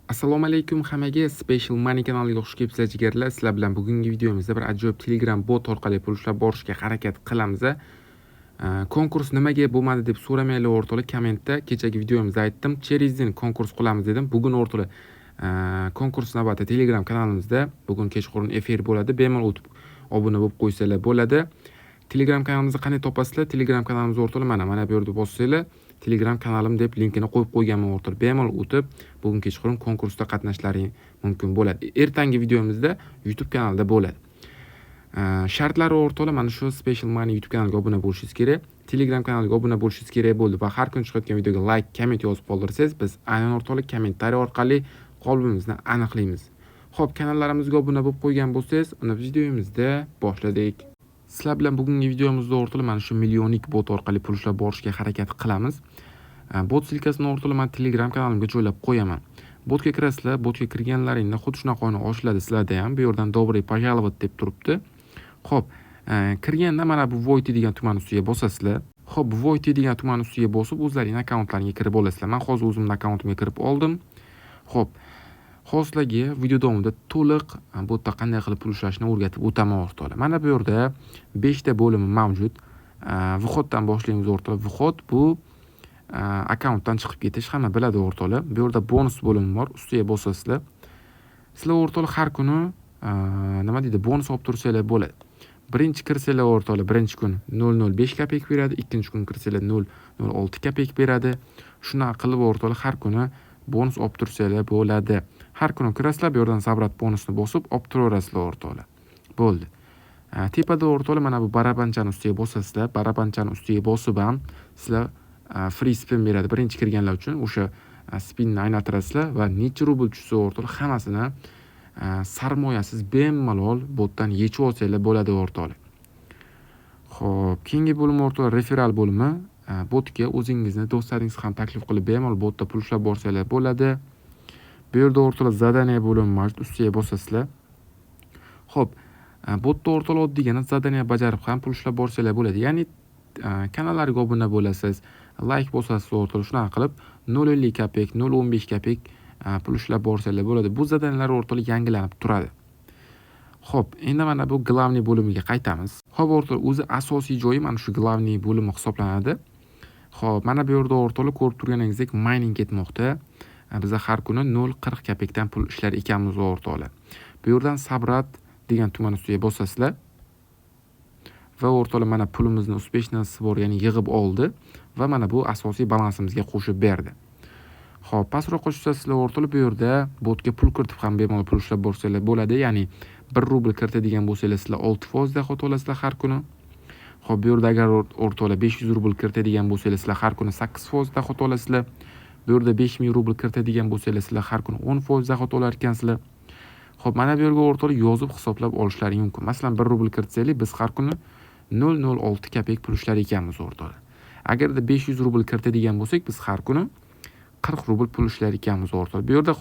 Assalomu alaykum hammaga. Special Money kanaliga xush kelibsizlar jigarlar. Sizlar bilan bugungi videomizda bir ajoyib Telegram bot orqali pul ushlab borishga harakat qilamiz. Konkurs nimaga bo'lmadi deb so'ramanglar o'rtoqlar. Kommentda kechagi videomizda aytdim. Cherizin konkurs qilamiz dedim. Bugun o'rtoqlar konkurs navbati Telegram kanalimizda bugun kechqurun efir bo'ladi. Bemalol o'tib obuna bo'lib qo'ysanglar bo'ladi. Telegram kanalimizni qanday topasizlar? Telegram kanalimiz o'rtoqlar mana bu yerda bossanglar Telegram kanalim deb linkini qo'yib qo'yganman o'rtoqlar. Bemalol o'tib bugun kechqurun konkursda qatnashishlaring mumkin bo'ladi. Ertangi videomizda YouTube kanalida bo'ladi. Shartlari o'rtoqlar mana shu Special Money YouTube kanaliga obuna bo'lishingiz kerak. Telegram kanaliga obuna bo'lishingiz kerak bo'ldi va har kun chiqayotgan videoga like, komment yozib qoldirsangiz, biz aynan o'rtoqlar kommentariy orqali qalbimizni aniqlaymiz. Xo'p, kanallarimizga obuna bo'lib qo'ygan bo'lsangiz, uni videomizda boshladik. Sizlar bilan bugungi videomizda o'rtoqlar mana shu millionlik bot orqali pul ushlab borishga harakat qilamiz. Bot silkasini o'rtoqlar men Telegram kanalimga joylab qo'yaman. Botga kirasizlar, botga kirganlaringda xuddi shunaqani ochiladi sizlarda ham. Bu yerdan добрый пожаловать deb turibdi. Xo'p, kirganda mana bu Void degan tuman ustiga bosasizlar. Xo'p, bu Void degan tuman ustiga bosib o'zlaringizning akkauntlaringizga kirib olasizlar. Men hozir o'zimning akkauntimga kirib oldim. Xo'p, hozirgi video davomida to'liq botda qanday qilib pul ushlashni o'rgatib o'taman o'rtoqlar. Mana bu yerda 5 ta bo'limi mavjud. Vxoddan boshlaymiz o'rtoqlar. Vxod bu akkauntdan chiqib ketish, hamma biladi o'rtoqlar. Bu yerda bonus bo'limi bor, ustiga bosasizlar. Sizlar o'rtoqlar har kuni nima deydi, bonus olib tursanglar bo'ladi. Birinchi kirsanglar o'rtoqlar, birinchi kun 0.05 kopeyk beradi, ikkinchi kun kirsanglar 0.06 kopeyk beradi. Shuna qilib o'rtoqlar har kuni bonus olib tursanglar bo'ladi. Har kuni kirasizlar, bu yerdan sabrat bonusni bosib olib turaverasizlar o'rtoqlar. Bo'ldi. Tepada o'rtoqlar mana bu barabanchani ustiga bosasizlar. Barabanchani ustiga bosib ham sizlar free spin beradi. Birinchi kirganlar uchun o'sha spinni aylantirasizlar va necha rubl tushsa o'rtoqlar hammasini sarmoyasiz bemalol botdan yechib olsanglar bo'ladi o'rtoqlar. Xo'p, keyingi bo'lim o'rtoqlar referral bo'limi. Botga o'zingizni do'stlaringiz ham taklif qilib bemalol botda pul ushlab borsanglar bo'ladi. Bu yerda o'rtoqlar zadaniya bo'limi mavjud, ustiga bosasizlar. Xo'p, botda o'rtoqlar oddiygina zadaniya bajarib ham pul ushlab borsanglar bo'ladi. Ya'ni kanallarga obuna bo'lasiz, like bosasiz o'rtoqlar, shunaqa qilib 0.50 kopeyk, 0.15 kopeyk pul ushlab borsanglar bo'ladi. Bu zadaniyalar o'rtoqlar yangilanib turadi. Xo'p, endi mana bu glavniy bo'limiga qaytamiz. Xo'p o'rtoqlar, o'zi asosiy joyi mana shu glavniy bo'limi hisoblanadi. Xo'p, mana bu yerda o'rtoqlar ko'rib turganingizdek mining ketmoqda. Biz har kuni 0.40 kopeykdan pul ishlar ekanmiz o'rtoqlar. Bu yerdan sabrat degan tuman ustiga bosasizlar. Va o'rtoqlar mana pulimizni 35 nasib bor, ya'ni yig'ib oldi va mana bu asosiy balansimizga qo'shib berdi. Xo'p, pastroqqa tushasizlar o'rtoqlar, bu yerda botga pul kiritib ham bemalol pul ushlab borsanglar bo'ladi. Ya'ni 1 rubl kiritadigan bo'lsangiz sizlar 6% dahot olasizlar har kuni. Xo'p, bu yerda agar o'rtoqlar 500 rubl kiritadigan bo'lsangiz sizlar har kuni 8% dahot olasizlar. Bu yerda 5000 rubl kiritadigan bo'lsangiz sizlar har kuni 10% dahot olar ekansizlar. Xo'p, mana bu yerga o'rtoqlar yozib hisoblab olishlaring mumkin. Masalan, 1 rubl kiritsangiz biz har kuni 0.06 kopeyk pul ishlar ekanmiz o'rtoqlar. Agarda 500 rubl kiritadigan bo'lsak, biz har kuni 40 rubl pul ishlar ekanmiz o'rtoqlar. Bu yerda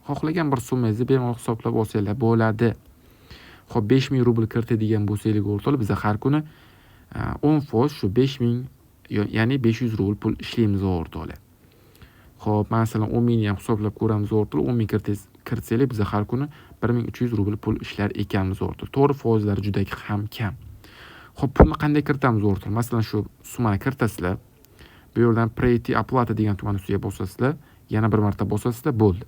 xohlagan bir summangizni bemalol hisoblab olsanglar bo'ladi. Xo'p, 5000 rubl kiritadigan bo'lsangiz o'rtoqlar, biz har kuni 10% shu 5000, ya'ni 500 rubl pul ishlaymiz o'rtoqlar. Xo'p, masalan 10.000 ni ham hisoblab ko'ramiz o'rtoqlar. 10.000 kiritsangiz biz har kuni 1300 rubl pul ishlar ekanmiz o'rtoqlar. To'g'ri, foizlari juda ham kam. Xo'p, pulni qanday kiritamiz o'rtoqlar? Masalan, shu summani kiritasizlar. Bu yerdan Preti оплата degan tuman ustiga bosasizlar. Yana bir marta bosasizlar, bo'ldi.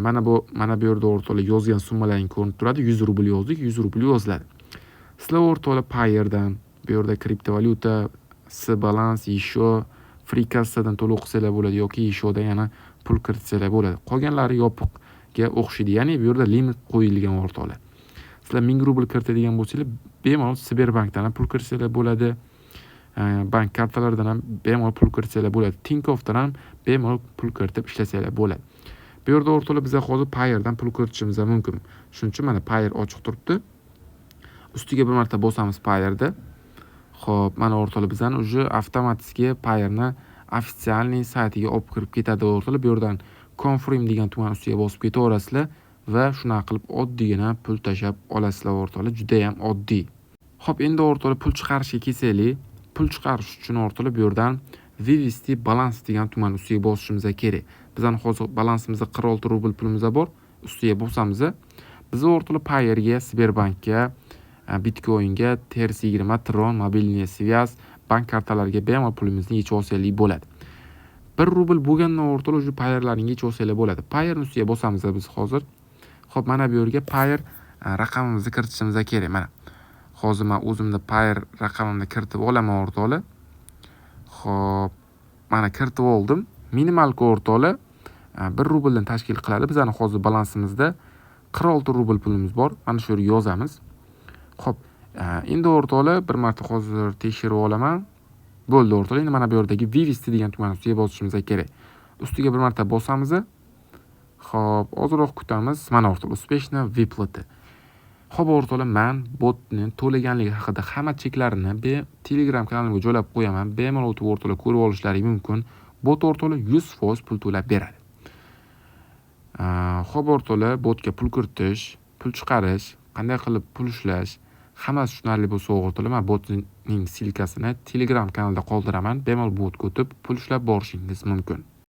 Mana bu yerda o'rtoqlar yozgan summalaring ko'rinib turadi. 100 rubl yozdik, 100 rubl yoziladi. Sizlar o'rtoqlar Payerdan, bu yerda kriptovalyuta, S-balans, еще free kassadan to'lov qilsanglar bo'ladi yoki Yeshodan yana pul kiritsanglar bo'ladi. Qolganlari yopiqga o'xshaydi. Ya'ni bu yerda limit qo'yilgan o'rtoqlar. Sizlar 1000 rubl kiritadigan bo'lsangiz, bemalol Sberbankdan ham pul kiritsanglar bo'ladi. Bank kartalaridan ham bemalol pul kiritsanglar bo'ladi. Tinkoffdan ham bemalol pul kiritib ishlasanglar bo'ladi. Bu yerda o'rtoqlar biz hozir Payerdan pul kiritishimiz mumkin. Shuning uchun mana Payer ochiq turibdi. Ustiga bir marta bosamiz Payerda. Xo'p, mana o'rtoqlar bizani уже avtomatik Payerni ofitsialniy saytiga olib kirib ketadi o'rtoqlar. Bu yerdan confirm degan tuman ustiga bosib ketaverasizlar va shuna qilib oddiygina pul tashab olasizlar o'rtoqlar. Juda ham oddiy. Xo'p, endi o'rtoqlar pul chiqarishga kelsak, pul chiqarish uchun o'rtoqlar bu yerdan вывести balans degan tuman ustiga bosishimiz kerak. Bizning hozir balansimizda 46 rubl pulimiz bor. Ustiga bosamiz. Biz orqali Payrga, Sberbankga, Bitcoinga, TRS20, Tron, mobilniy связь, bank kartalariga bemalol pulimizni yechib olsangiz bo'ladi. 1 rubl bo'lgandan orqali shu Payrlarni yechib olsangiz bo'ladi. Payrning ustiga bosamiz biz hozir. Xo'p, mana bu yerga Payr raqamimizni kiritishimiz kerak. Mana hozir men o'zimda Payr raqamimni kiritib olaman o'rtoqlar. Xo'p, mana kiritib oldim. Minimalka o'rtoqlar 1 rubldan tashkil qiladi. Bizning hozir balansimizda 46 rubl pulimiz bor. Mana shu yerga yozamiz. Xo'p, endi o'rtoqlar bir marta hozir tekshirib olaman. Bo'ldi o'rtoqlar. Endi mana bu yerdagi Vivist degan tugmani ustiga bosishimiz kerak. Ustiga bir marta bosamiz. Xo'p, ozroq kutamiz. Mana o'rtoqlar, uspешно выплаты. Xo'p o'rtoqlar, men botning to'laganligi haqida hamma cheklarini Telegram kanalimga joylab qo'yaman. Bemalol o'tib o'rtoqlar ko'rib olishlaringiz mumkin. Bot o'rtoqlar 100% pul to'lab beradi. Xo'p o'rtoqlar, botga pul kiritish, pul chiqarish, qanday qilib pul ishlash, hammasi tushunarli bo'lsa o'rtoqlar, men botning silkasini Telegram kanalida qoldiraman. Bemalol botga o'tib pul ishlab borishingiz mumkin.